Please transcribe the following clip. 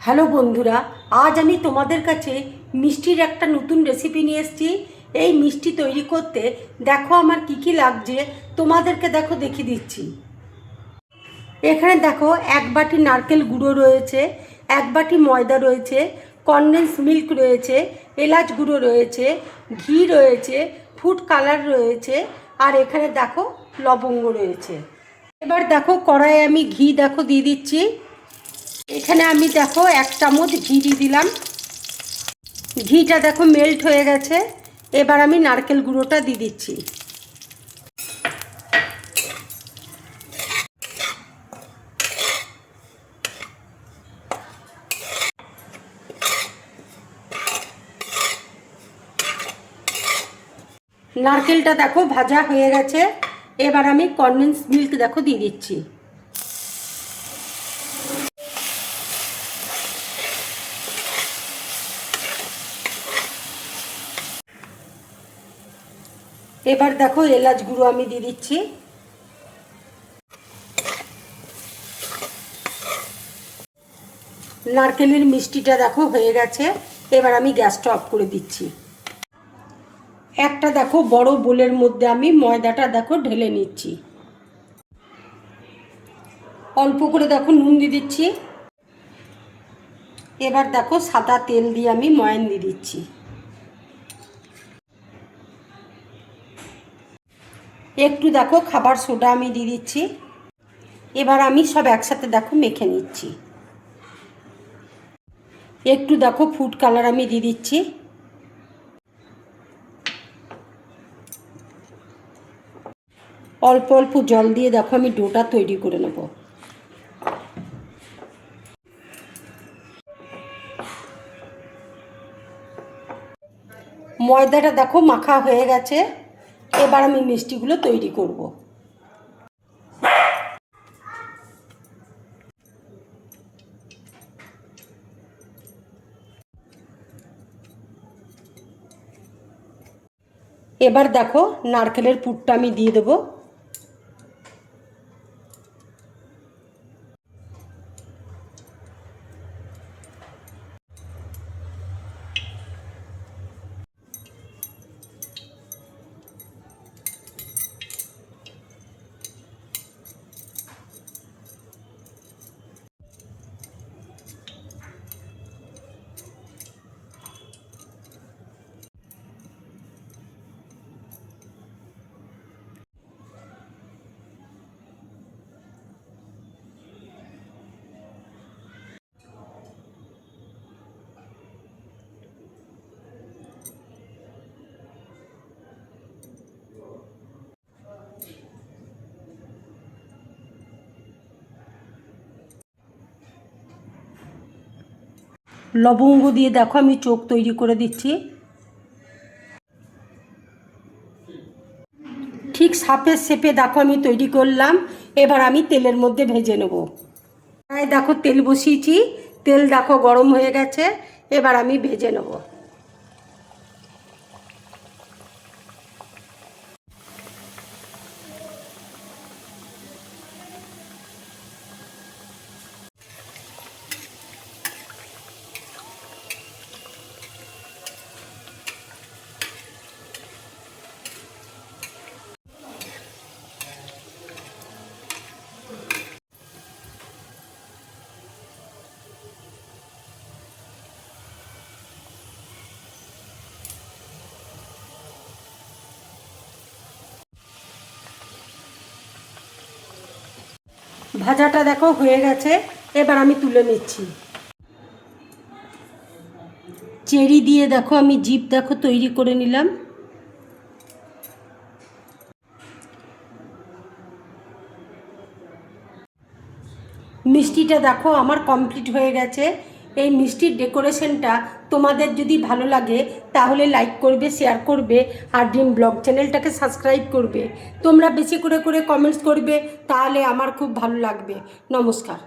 Hello বন্ধুরা, আজ আমি তোমাদের কাছে মিষ্টির একটা নতুন রেসিপি নিয়ে এসেছি। এই মিষ্টি তৈরি করতে দেখো আমার কি কি লাগছে, তোমাদেরকে দেখো দেখিয়ে দিচ্ছি। এখানে দেখো এক বাটি নারকেল গুঁড়ো রয়েছে, এক বাটি ময়দা রয়েছে, কনডেন্স মিল্ক রয়েছে, এলাচ গুঁড়ো রয়েছে, ঘি রয়েছে, ফুড কালার রয়েছে, আর এখানে দেখো লবঙ্গ রয়েছে। এবার দেখো কড়াইয়ে আমি ঘি দেখো দিয়ে দিচ্ছি। এখানে আমি দেখো 1 চামচ ঘি দিয়ে দিলাম। ঘিটা দেখো মেল্ট হয়ে গেছে। এবার আমি নারকেল গুঁড়োটা দিয়ে দিচ্ছি। নারকেলটা দেখো ভাজা হয়ে গেছে। এবার আমি কনডেন্স মিল্ক দেখো দিয়ে দিচ্ছি। এবার দেখো এলাচ গুঁড়ো আমি দিয়ে দিচ্ছি। নারকেলের মিষ্টিটা দেখো হয়ে গেছে। এবার আমি গ্যাসটা অফ করে দিচ্ছি। একটা দেখো বড় বোলের মধ্যে আমি ময়দাটা দেখো ঢেলে নিচ্ছি। অল্প করে দেখো নুন দিয়ে দিচ্ছি। এবার দেখো সাদা তেল দিয়ে আমি ময়ান দিয়ে দিচ্ছি। একটু দেখো খাবার সোডা আমি দিয়ে দিচ্ছি। এবার আমি সব একসাথে দেখো মেখে নিচ্ছি। একটু দেখো ফুড কালার আমি দিয়ে দিচ্ছি। অল্প অল্প জল দিয়ে দেখো আমি ডোটা তৈরি করে নেব। ময়দাটা দেখো মাখা হয়ে গেছে। এবার আমি মিষ্টিগুলো তৈরি করব। এবার দেখো নারকেলের পুরটা আমি দিয়ে দেবো। লবঙ্গ দিয়ে দেখো আমি চোখ তৈরি করে দিচ্ছি। ঠিক সাপের শেপে দেখো আমি তৈরি করলাম। এবার আমি তেলের মধ্যে ভেজে নেব। দেখো তেল বসিয়েছি, তেল দেখো গরম হয়ে গেছে। এবার আমি ভেজে নেব। ভাজাটা দেখো হয়ে গেছে। এবার আমি তুলে নিচ্ছি। চেরি দিয়ে দেখো আমি জিপ দেখো তৈরি করে নিলাম। মিষ্টিটা দেখো আমার কমপ্লিট হয়ে গেছে। এই মিষ্টির ডেকোরেশনটা তোমাদের যদি ভালো লাগে তাহলে লাইক করবে, শেয়ার করবে, আর ড্রিম ব্লগ চ্যানেলটাকে সাবস্ক্রাইব করবে। তোমরা বেশি করে কমেন্টস করবে, তাহলে আমার খুব ভালো লাগবে। নমস্কার।